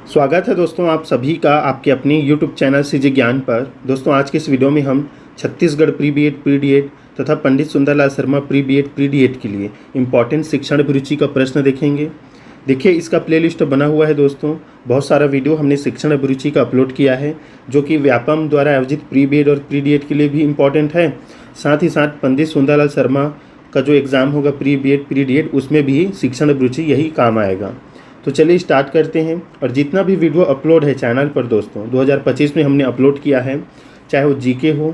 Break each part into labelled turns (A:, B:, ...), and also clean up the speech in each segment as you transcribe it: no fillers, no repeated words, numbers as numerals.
A: स्वागत है दोस्तों आप सभी का आपके अपने YouTube चैनल सीजी ज्ञान पर। दोस्तों आज के इस वीडियो में हम Chhattisgarh pre BEd pre DEd तथा Pandit Sundarlal Sharma pre BEd pre DEd के लिए इम्पॉर्टेंट शिक्षण अभिरुचि का प्रश्न देखेंगे। देखिए इसका प्लेलिस्ट बना हुआ है दोस्तों, बहुत सारा वीडियो हमने शिक्षण अभिरुचि का अपलोड किया है जो कि व्यापम द्वारा आयोजित प्री बीएड और प्री डीएड के लिए भी इम्पॉर्टेंट है। साथ ही साथ पंडित सुंदरलाल शर्मा का जो एग्ज़ाम होगा प्री बीएड प्री डीएड उसमें भी शिक्षण अभिरुचि यही काम आएगा। तो चलिए स्टार्ट करते हैं। और जितना भी वीडियो अपलोड है चैनल पर दोस्तों 2025 में हमने अपलोड किया है, चाहे वो जीके हो,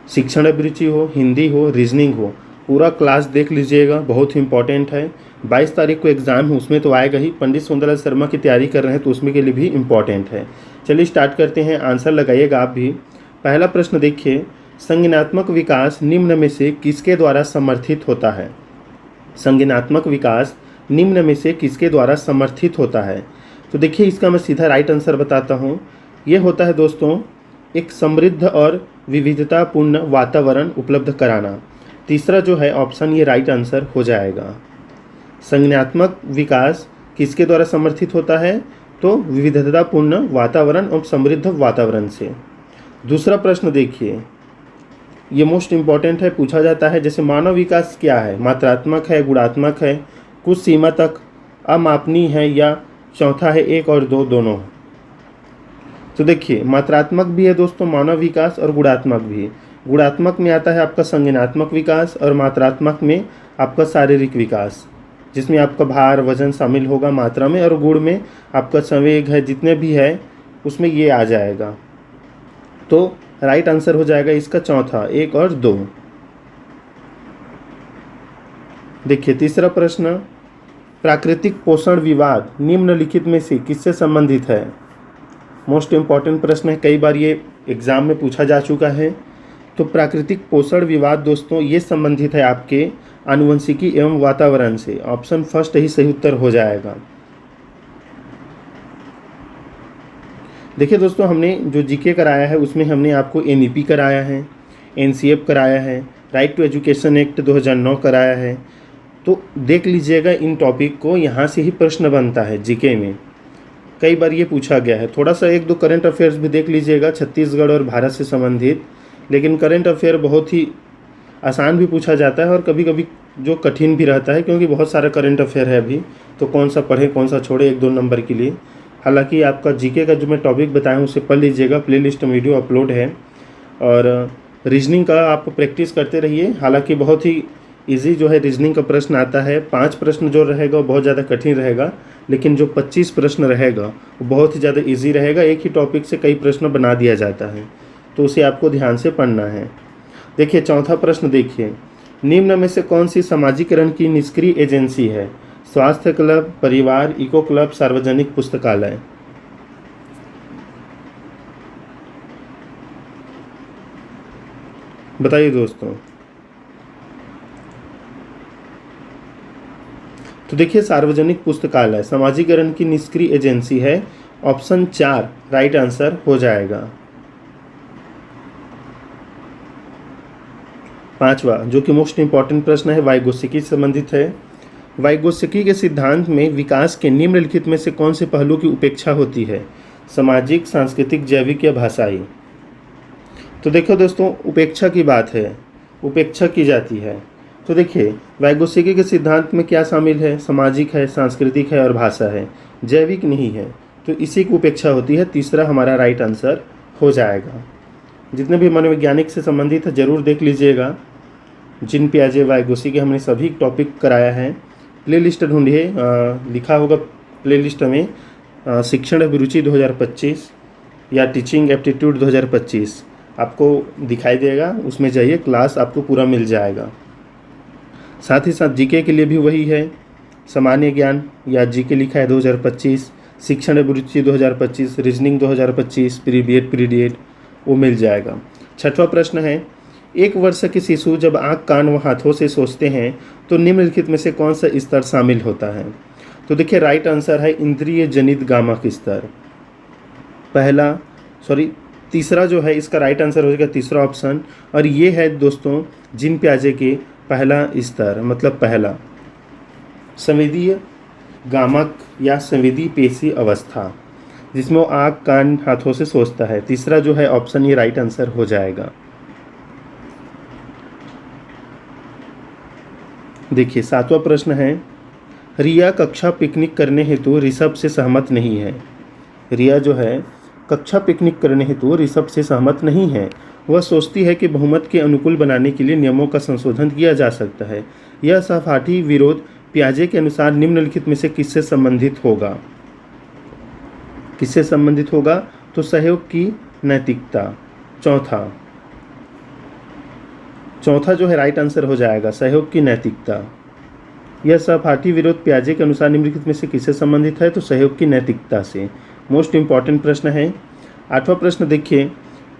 A: शिक्षण अभिरुचि हो, हिंदी हो, रीजनिंग हो, पूरा क्लास देख लीजिएगा, बहुत ही इंपॉर्टेंट है। 22 तारीख को एग्ज़ाम है उसमें तो आएगा ही, पंडित सुंदरलाल शर्मा की तैयारी कर रहे हैं तो उसमें के लिए भी इम्पॉर्टेंट है। चलिए स्टार्ट करते हैं, आंसर लगाइएगा आप भी। पहला प्रश्न देखिए, संज्ञानात्मक विकास निम्न में से किसके द्वारा समर्थित होता है? संज्ञानात्मक विकास निम्न में से किसके द्वारा समर्थित होता है? तो देखिए इसका मैं सीधा राइट आंसर बताता हूँ। ये होता है दोस्तों एक समृद्ध और विविधतापूर्ण वातावरण उपलब्ध कराना। तीसरा जो है ऑप्शन ये राइट आंसर हो जाएगा। संज्ञानात्मक विकास किसके द्वारा समर्थित होता है? तो विविधतापूर्ण वातावरण और समृद्ध वातावरण से। दूसरा प्रश्न देखिए, ये मोस्ट इम्पॉर्टेंट है, पूछा जाता है जैसे मानव विकास क्या है? मात्रात्मक है, गुणात्मक है, कुछ सीमा तक अमापनीय है, या चौथा है 1 और 2 दोनों। तो देखिए मात्रात्मक भी है दोस्तों मानव विकास और गुणात्मक भी। गुणात्मक में आता है आपका संज्ञानात्मक विकास और मात्रात्मक में आपका शारीरिक विकास, जिसमें आपका भार वजन शामिल होगा मात्रा में, और गुण में आपका संवेग है, जितने भी है उसमें ये आ जाएगा। तो राइट आंसर हो जाएगा इसका चौथा 1 और 2। देखिए तीसरा प्रश्न, प्राकृतिक पोषण विवाद निम्नलिखित में से किससे संबंधित है? मोस्ट इम्पॉर्टेंट प्रश्न है, कई बार ये एग्जाम में पूछा जा चुका है। तो प्राकृतिक पोषण विवाद दोस्तों ये संबंधित है आपके आनुवंशिकी एवं वातावरण से। ऑप्शन फर्स्ट ही सही उत्तर हो जाएगा। देखिए दोस्तों हमने जो जीके कराया है उसमें हमने आपको एनईपी कराया है, एनसीएफ कराया है, राइट टू एजुकेशन एक्ट 2009 कराया है। तो देख लीजिएगा इन टॉपिक को, यहाँ से ही प्रश्न बनता है जीके में, कई बार ये पूछा गया है। थोड़ा सा 1-2 करंट अफेयर्स भी देख लीजिएगा छत्तीसगढ़ और भारत से संबंधित, लेकिन करंट अफेयर बहुत ही आसान भी पूछा जाता है और कभी कभी जो कठिन भी रहता है, क्योंकि बहुत सारा करंट अफेयर है अभी, तो कौन सा पढ़े कौन सा छोड़े 1-2 नंबर के लिए। हालांकि आपका जीके का जो मैं टॉपिक बताया हूँ उसे पढ़ लीजिएगा, प्लेलिस्ट में वीडियो अपलोड है। और रीजनिंग का आप प्रैक्टिस करते रहिए, हालांकि बहुत ही इजी जो है रीजनिंग का प्रश्न आता है। 5 प्रश्न जो रहेगा वो बहुत ज़्यादा कठिन रहेगा, लेकिन जो 25 प्रश्न रहेगा वो बहुत ही ज़्यादा इजी रहेगा। एक ही टॉपिक से कई प्रश्न बना दिया जाता है, तो उसे आपको ध्यान से पढ़ना है। देखिए चौथा प्रश्न देखिए, निम्न में से कौन सी समाजीकरण की निष्क्रिय एजेंसी है? स्वास्थ्य क्लब, परिवार, इको क्लब, सार्वजनिक पुस्तकालय। बताइए दोस्तों। तो देखिए सार्वजनिक पुस्तकालय समाजीकरण की निष्क्रिय एजेंसी है। ऑप्शन 4 राइट आंसर हो जाएगा। पांचवा जो कि मोस्ट इंपॉर्टेंट प्रश्न है, वाइगोत्स्की से संबंधित है। वाइगोत्स्की के सिद्धांत में विकास के निम्नलिखित में से कौन से पहलू की उपेक्षा होती है? सामाजिक, सांस्कृतिक, जैविक या भाषाई। तो देखो दोस्तों उपेक्षा की बात है, उपेक्षा की जाती है। तो देखिए वाइगोत्स्की के सिद्धांत में क्या शामिल है? सामाजिक है, सांस्कृतिक है और भाषा है, जैविक नहीं है, तो इसी की उपेक्षा होती है। तीसरा हमारा राइट आंसर हो जाएगा। जितने भी मनोवैज्ञानिक से संबंधित है जरूर देख लीजिएगा। जीन पियाजे, वाइगोत्स्की हमने सभी टॉपिक कराया है। प्लेलिस्ट ढूंढिए, लिखा होगा प्लेलिस्ट में शिक्षण अभिरुचि 2025 या टीचिंग एप्टीट्यूड 2025 आपको दिखाई देगा, उसमें जाइए, क्लास आपको पूरा मिल जाएगा। साथ ही साथ जीके के लिए भी वही है, सामान्य ज्ञान या जीके लिखा है 2025, शिक्षण अभिरुचि 2025, reasoning 2025, pre BEd pre DEd वो मिल जाएगा। छठवां प्रश्न है, 1 वर्ष के शिशु जब आँख, कान व हाथों से सोचते हैं तो निम्नलिखित में से कौन सा स्तर शामिल होता है? तो देखिए राइट आंसर है इंद्रिय जनित गामक स्तर। तीसरा जो है इसका राइट आंसर हो जाएगा तीसरा ऑप्शन, और ये है दोस्तों जीन पियाजे के पहला स्तर, मतलब पहला संवेदीय गामक या संवेदी पेशी अवस्था। जिसमें वो आँख कान हाथों से सोचता है। तीसरा जो है ऑप्शन ये राइट आंसर हो जाएगा। देखिए 7वां प्रश्न है, रिया कक्षा पिकनिक करने हेतु ऋषभ से सहमत नहीं है। रिया जो है कक्षा पिकनिक करने हेतु ऋषभ से सहमत नहीं है। वह सोचती है कि बहुमत के अनुकूल बनाने के लिए नियमों का संशोधन किया जा सकता है। यह सहपाठी विरोध पियाजे के अनुसार निम्नलिखित में से किससे संबंधित होगा? किससे संबंधित होगा? तो सहयोग की नैतिकता। चौथा जो है राइट आंसर हो जाएगा, सहयोग की नैतिकता। यह सहपाठी विरोध पियाजे के अनुसार निम्नलिखित में से किससे संबंधित है? तो सहयोग की नैतिकता से। मोस्ट इंपॉर्टेंट प्रश्न है। 8वां प्रश्न देखिए,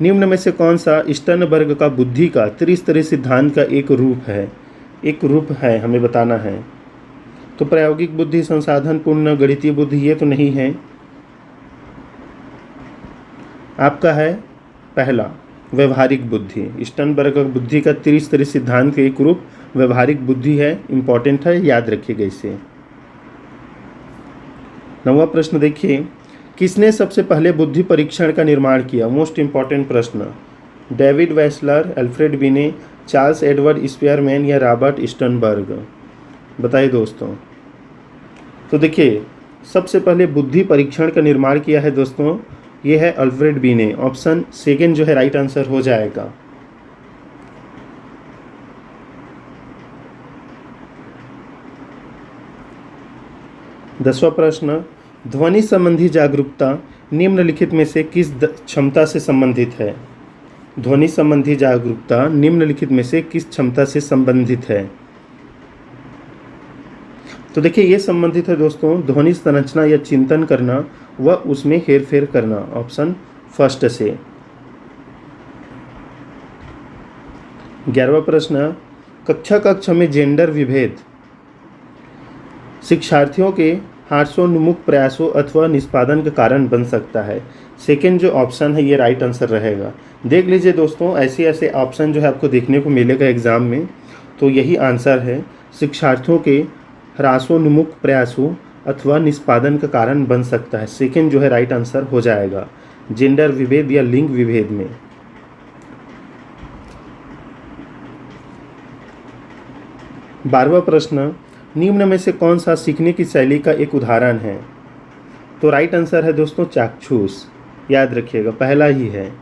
A: निम्न में से कौन सा स्टर्नबर्ग का बुद्धि का त्रिस्तरीय सिद्धांत का एक रूप है, हमें बताना है। तो प्रायोगिक बुद्धि, संसाधन पूर्ण, गणितीय बुद्धि, ये तो नहीं है। आपका है पहला व्यवहारिक बुद्धि। स्टर्नबर्ग का बुद्धि का त्रिस्तरीय सिद्धांत का एक रूप व्यवहारिक बुद्धि है। इंपॉर्टेंट है, याद रखिएगा इसे। 9वां प्रश्न देखिए, किसने सबसे पहले बुद्धि परीक्षण का निर्माण किया? मोस्ट इंपॉर्टेंट प्रश्न। डेविड वेस्लर, अल्फ्रेड बिने, चार्ल्स एडवर्ड स्पीयरमैन या रॉबर्ट स्टर्नबर्ग? बताइए दोस्तों। तो देखिए सबसे पहले बुद्धि परीक्षण का निर्माण किया है दोस्तों, ये है अल्फ्रेड बिने। ऑप्शन सेकेंड जो है राइट आंसर हो जाएगा। दसवां प्रश्न, ध्वनि संबंधी जागरूकता निम्नलिखित में से किस क्षमता से संबंधित है? ध्वनि संबंधी जागरूकता निम्नलिखित में से किस क्षमता से संबंधित है? तो देखिए ये संबंधित है दोस्तों ध्वनि संरचना या चिंतन करना व उसमें हेरफेर करना, ऑप्शन फर्स्ट से। 11वां प्रश्न, कक्षा में जेंडर विभेद शिक्षार्थियों के हास्योन्मुख प्रयासों अथवा निष्पादन का कारण बन सकता है। सेकेंड जो ऑप्शन है ये राइट आंसर रहेगा। देख लीजिए दोस्तों, ऐसे ऑप्शन जो है आपको देखने को मिलेगा एग्जाम में, तो यही आंसर है। शिक्षार्थियों के ह्रासोन्मुख प्रयासों अथवा निष्पादन का कारण बन सकता है। सेकेंड जो है राइट आंसर हो जाएगा, जेंडर विभेद या लिंग विभेद में। 12वां प्रश्न, निम्न में से कौन सा सीखने की शैली का एक उदाहरण है? तो राइट आंसर है दोस्तों चाक्षुष। याद रखिएगा पहला ही है,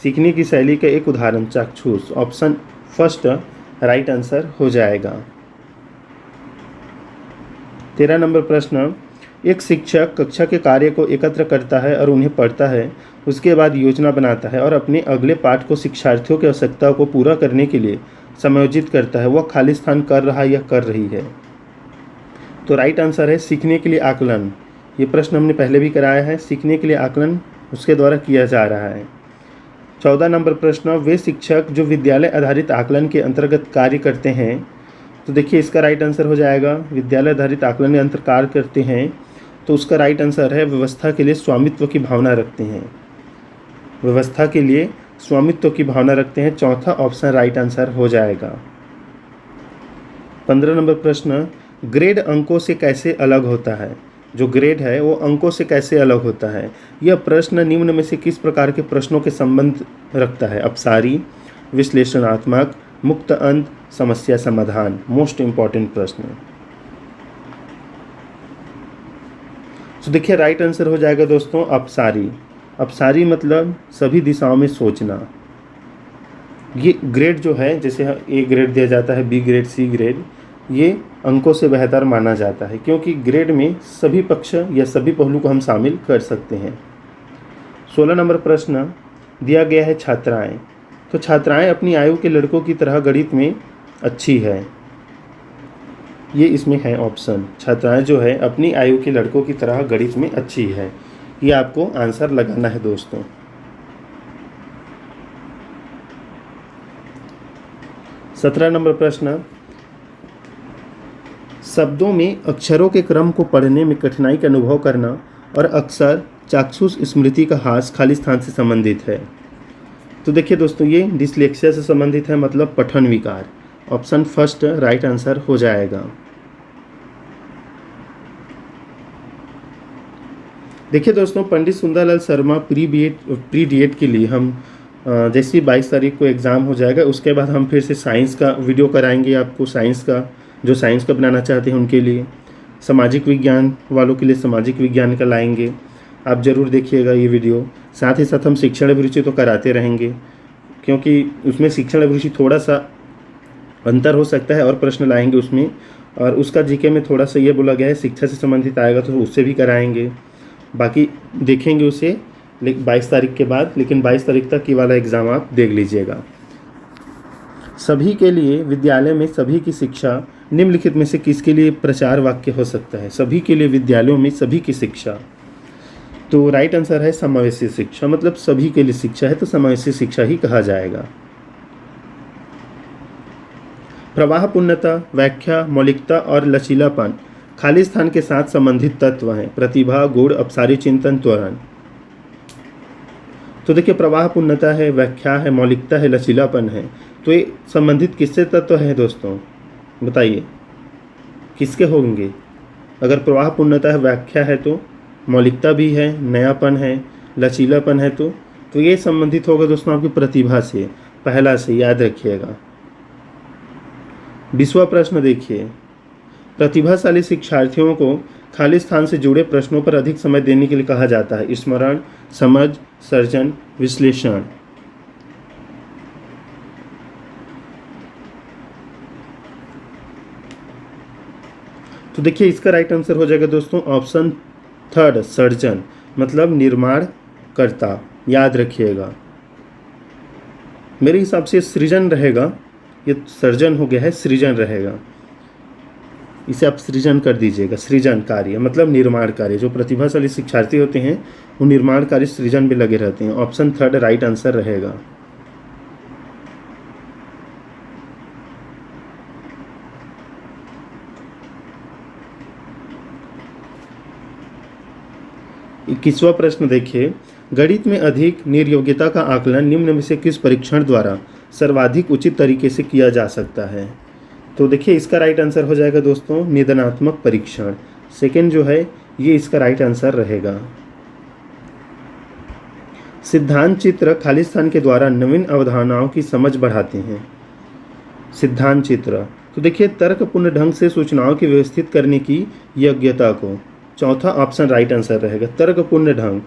A: सीखने की शैली का एक उदाहरण चाक्षुष। ऑप्शन फर्स्ट राइट आंसर हो जाएगा। 13 नंबर प्रश्न, एक शिक्षक कक्षा के कार्य को एकत्र करता है और उन्हें पढ़ता है, उसके बाद योजना बनाता है और अपने अगले पाठ को शिक्षार्थियों की आवश्यकताओं को पूरा करने के लिए समायोजित करता है। वह खाली स्थान कर रहा है या कर रही है? तो राइट आंसर है सीखने के लिए आकलन। ये प्रश्न हमने पहले भी कराया है, सीखने के लिए आकलन उसके द्वारा किया जा रहा है। 14 नंबर प्रश्न, वे शिक्षक जो विद्यालय आधारित आकलन के अंतर्गत कार्य करते हैं, तो देखिए इसका राइट आंसर हो जाएगा विद्यालय आधारित आकलन के अंतर्गत कार्य करते हैं, तो उसका राइट आंसर है व्यवस्था के लिए स्वामित्व की भावना रखते हैं। व्यवस्था के लिए स्वामित्व की भावना रखते हैं, चौथा ऑप्शन राइट आंसर हो जाएगा। 15 नंबर प्रश्न, ग्रेड अंकों से कैसे अलग होता है? जो ग्रेड है वो अंकों से कैसे अलग होता है? यह प्रश्न निम्न में से किस प्रकार के प्रश्नों के संबंध रखता है? अपसारी, विश्लेषणात्मक, मुक्त अंत, समस्या समाधान। मोस्ट इंपॉर्टेंट प्रश्न। तो देखिए राइट आंसर हो जाएगा दोस्तों अपसारी। अपसारी मतलब सभी दिशाओं में सोचना। ये ग्रेड जो है, जैसे ए ग्रेड दिया जाता है, बी ग्रेड, सी ग्रेड, ये अंकों से बेहतर माना जाता है क्योंकि ग्रेड में सभी पक्ष या सभी पहलू को हम शामिल कर सकते हैं। 16 नंबर प्रश्न दिया गया है छात्राएं। तो छात्राएं अपनी आयु के लड़कों की तरह गणित में अच्छी है, ये इसमें है ऑप्शन। छात्राएं जो है अपनी आयु के लड़कों की तरह गणित में अच्छी है, ये आपको आंसर लगाना है दोस्तों। 17 नंबर प्रश्न, शब्दों में अक्षरों के क्रम को पढ़ने में कठिनाई का अनुभव करना और अक्सर चाक्षुष स्मृति का ह्रास खाली स्थान से संबंधित है। तो देखिए दोस्तों ये डिस्लेक्सिया से संबंधित है, मतलब पठन विकार। ऑप्शन फर्स्ट राइट आंसर हो जाएगा। देखिए दोस्तों, पंडित सुंदरलाल शर्मा प्री डीएड के लिए हम जैसे 22 तारीख को एग्ज़ाम हो जाएगा, उसके बाद हम फिर से साइंस का वीडियो कराएंगे आपको। साइंस का, जो साइंस का बनाना चाहते हैं उनके लिए, सामाजिक विज्ञान वालों के लिए सामाजिक विज्ञान का लाएंगे। आप ज़रूर देखिएगा ये वीडियो। साथ ही साथ हम शिक्षण अभिरुचि तो कराते रहेंगे, क्योंकि उसमें शिक्षण अभिरुचि थोड़ा सा अंतर हो सकता है और प्रश्न लाएंगे उसमें, और उसका जीके में थोड़ा सा ये बोला गया है शिक्षा से संबंधित आएगा तो उससे भी कराएंगे। बाकी देखेंगे उसे 22 तारीख के बाद, लेकिन 22 तारीख तक ये वाला एग्ज़ाम आप देख लीजिएगा। सभी के लिए विद्यालय में सभी की शिक्षा निम्नलिखित में से किसके लिए प्रचार वाक्य हो सकता है? सभी के लिए विद्यालयों में सभी की शिक्षा, तो राइट आंसर है समावेशी शिक्षा। मतलब सभी के लिए शिक्षा है तो समावेशी शिक्षा ही कहा जाएगा। प्रवाह पूर्णता, व्याख्या, मौलिकता और लचीलापन खाली स्थान के साथ संबंधित तत्व हैं। प्रतिभा, गुण, अपसारी चिंतन, त्वरण। तो देखिए, प्रवाह पूर्णता है, व्याख्या है, मौलिकता है, लचीलापन है, तो ये संबंधित किससे तत्व है दोस्तों? बताइए किसके होंगे? अगर प्रवाह पूर्णता है, व्याख्या है, तो मौलिकता भी है, नयापन है, लचीलापन है, तो ये संबंधित होगा दोस्तों आपकी प्रतिभा से, पहला से, याद रखिएगा। 20वां प्रश्न देखिए, प्रतिभाशाली शिक्षार्थियों को खाली स्थान से जुड़े प्रश्नों पर अधिक समय देने के लिए कहा जाता है। स्मरण, समझ, सर्जन, विश्लेषण। तो देखिए, इसका राइट आंसर हो जाएगा दोस्तों ऑप्शन 3, सर्जन, मतलब निर्माण करता। याद रखिएगा, मेरे हिसाब से सृजन रहेगा, ये सर्जन हो गया है, सृजन रहेगा, इसे आप सृजन कर दीजिएगा। सृजन कार्य मतलब निर्माण कार्य। जो प्रतिभाशाली शिक्षार्थी होते हैं वो निर्माण कार्य, सृजन में लगे रहते हैं। ऑप्शन 3 राइट आंसर रहेगा। इक्कीसवां प्रश्न देखिए, गणित में अधिक निर्योग्यता का आकलन निम्न में से किस परीक्षण द्वारा सर्वाधिक उचित तरीके से किया जा सकता है? तो देखिए, इसका राइट आंसर हो जाएगा दोस्तों निदानात्मक परीक्षण। सेकंड जो है ये इसका राइट आंसर रहेगा। सिद्धांत चित्र खाली स्थान के द्वारा नवीन अवधारणाओं की समझ बढ़ाते हैं। सिद्धांत चित्र, तो देखिए, तर्कपूर्ण ढंग से सूचनाओं की व्यवस्थित करने की योग्यता को। चौथा ऑप्शन राइट आंसर रहेगा, तर्कपूर्ण ढंग।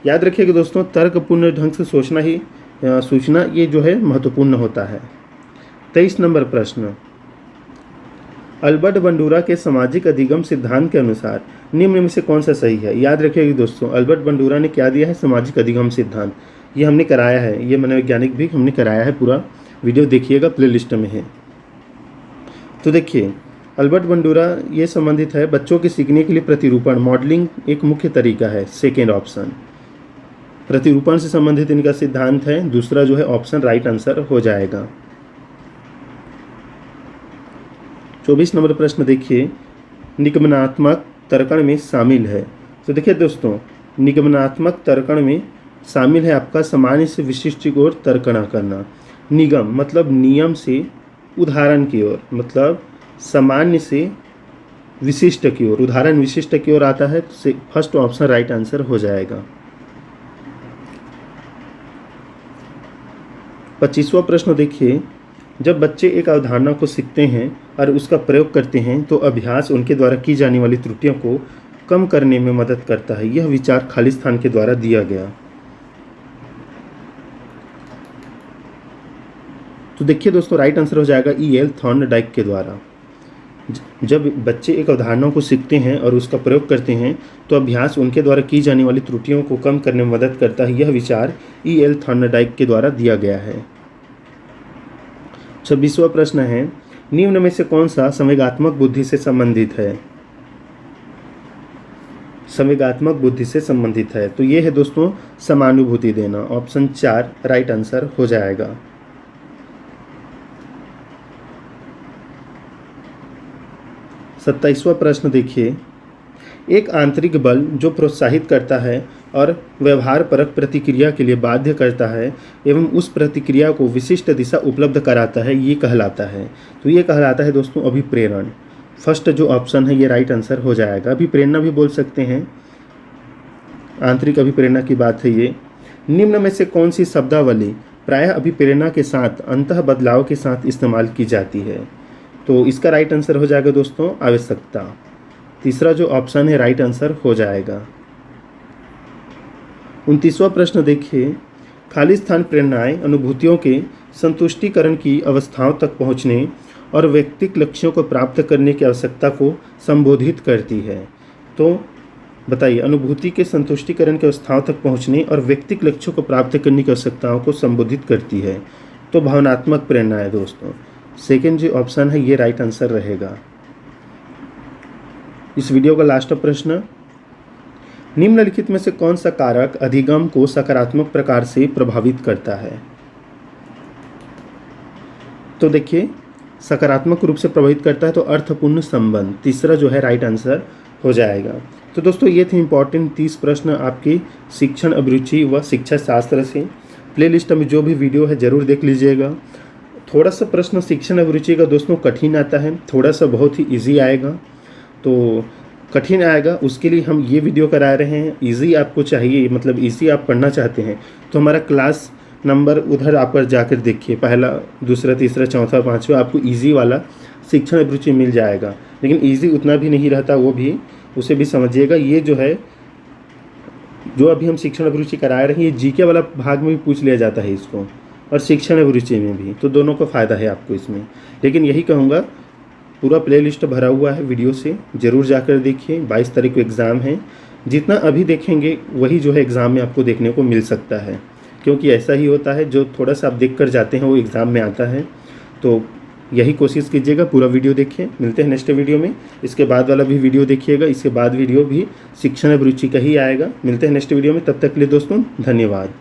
A: याद रखिएगा दोस्तों, तर्कपूर्ण ढंग से सोचना ही सूचना ये जो है महत्वपूर्ण होता है। 23 नंबर प्रश्न, अल्बर्ट बंडूरा के सामाजिक अधिगम सिद्धांत के अनुसार निम्न में से कौन सा सही है? याद रखिएगा दोस्तों, अल्बर्ट बंडूरा ने क्या दिया है? सामाजिक अधिगम सिद्धांत। ये हमने कराया है, ये मनोवैज्ञानिक भी हमने कराया है, पूरा वीडियो देखिएगा, प्लेलिस्ट में है। तो देखिए, अल्बर्ट बंडूरा ये संबंधित है बच्चों के सीखने के लिए प्रतिरूपण, मॉडलिंग एक मुख्य तरीका है। सेकेंड ऑप्शन प्रतिरूपण से संबंधित इनका सिद्धांत है। दूसरा जो है ऑप्शन राइट आंसर हो जाएगा। 24 नंबर प्रश्न देखिए, निगमनात्मक तर्कण में शामिल है। तो देखिए दोस्तों, निगमनात्मक तर्कण में शामिल है आपका सामान्य से विशिष्ट की ओर तर्कणा करना। निगम मतलब नियम से उदाहरण की ओर, मतलब सामान्य से विशिष्ट की ओर, उदाहरण विशिष्ट की ओर आता है, तो फर्स्ट ऑप्शन राइट आंसर हो जाएगा। 25वां प्रश्न देखिए, जब बच्चे एक अवधारणा को सीखते हैं और उसका प्रयोग करते हैं तो अभ्यास उनके द्वारा की जाने वाली त्रुटियों को कम करने में मदद करता है। यह विचार खाली स्थान के द्वारा दिया गया। तो देखिए दोस्तों, राइट आंसर हो जाएगा E.L. थॉर्नडाइक के द्वारा। जब बच्चे एक अवधारणा को सीखते हैं और उसका प्रयोग करते हैं तो अभ्यास उनके द्वारा की जाने वाली त्रुटियों को कम करने में मदद करता है। यह विचार E.L. थॉर्नडाइक के द्वारा दिया गया है। 26वां प्रश्न है, निम्न में से कौन सा संवेगात्मक बुद्धि से संबंधित है? संवेगात्मक बुद्धि से संबंधित है, तो ये है दोस्तों समानुभूति देना। ऑप्शन 4 राइट आंसर हो जाएगा। 27वां प्रश्न देखिए, एक आंतरिक बल जो प्रोत्साहित करता है और व्यवहार परक प्रतिक्रिया के लिए बाध्य करता है एवं उस प्रतिक्रिया को विशिष्ट दिशा उपलब्ध कराता है, ये कहलाता है। तो ये कहलाता है दोस्तों अभिप्रेरण। फर्स्ट जो ऑप्शन है ये राइट आंसर हो जाएगा। अभिप्रेरणा भी बोल सकते हैं, आंतरिक अभिप्रेरणा की बात है ये। निम्न में से कौन सी शब्दावली प्रायः अभिप्रेरणा के साथ अंतः बदलाव के साथ इस्तेमाल की जाती है? तो इसका राइट आंसर हो जाएगा दोस्तों आवश्यकता। तीसरा जो ऑप्शन है राइट आंसर हो जाएगा। 29वां प्रश्न देखिए, खाली स्थान प्रेरणाएं अनुभूतियों के संतुष्टिकरण की अवस्थाओं तक पहुंचने और व्यक्तिगत लक्ष्यों को प्राप्त करने की आवश्यकता को संबोधित करती है। तो बताइए, अनुभूति के संतुष्टिकरण की अवस्थाओं तक पहुंचने और व्यक्तिगत लक्ष्यों को प्राप्त करने की आवश्यकताओं को संबोधित करती है। तो भावनात्मक प्रेरणा है दोस्तों। सेकेंड जो ऑप्शन है ये राइट आंसर रहेगा। इस वीडियो का लास्ट प्रश्न, निम्नलिखित में से कौन सा कारक अधिगम को सकारात्मक प्रकार से प्रभावित करता है? तो देखिए, सकारात्मक रूप से प्रभावित करता है तो अर्थपूर्ण संबंध, तीसरा जो है राइट आंसर हो जाएगा। तो दोस्तों ये थे इंपॉर्टेंट 30 प्रश्न आपकी शिक्षण अभिरुचि व शिक्षा शास्त्र से। प्लेलिस्ट में जो भी वीडियो है ज़रूर देख लीजिएगा। थोड़ा सा प्रश्न शिक्षण अभिरुचि का दोस्तों कठिन आता है, थोड़ा सा बहुत ही इजी आएगा। तो कठिन आएगा उसके लिए हम ये वीडियो करा रहे हैं। इजी आपको चाहिए, मतलब इजी आप पढ़ना चाहते हैं तो हमारा क्लास नंबर उधर आप पर जाकर देखिए, पहला, दूसरा, तीसरा, चौथा, पाँचवा, आपको इजी वाला शिक्षण अभिरुचि मिल जाएगा। लेकिन इजी उतना भी नहीं रहता, वो भी उसे भी समझिएगा। ये जो है, जो अभी हम शिक्षण अभिरुचि करा रहे हैं, ये जीके वाला भाग में भी पूछ लिया जाता है इसको, और शिक्षण अभिरुचि में भी, तो दोनों का फ़ायदा है आपको इसमें। लेकिन यही कहूँगा, पूरा प्लेलिस्ट भरा हुआ है वीडियो से, ज़रूर जाकर देखिए। 22 तारीख को एग्ज़ाम है, जितना अभी देखेंगे वही जो है एग्ज़ाम में आपको देखने को मिल सकता है, क्योंकि ऐसा ही होता है, जो थोड़ा सा आप देख कर जाते हैं वो एग्ज़ाम में आता है। तो यही कोशिश कीजिएगा, पूरा वीडियो देखिए। मिलते हैं नेक्स्ट वीडियो में। इसके बाद वाला भी वीडियो देखिएगा, इसके बाद वीडियो भी शिक्षण अभिरुचि का ही आएगा। मिलते हैं नेक्स्ट वीडियो में, तब तक के लिए दोस्तों धन्यवाद।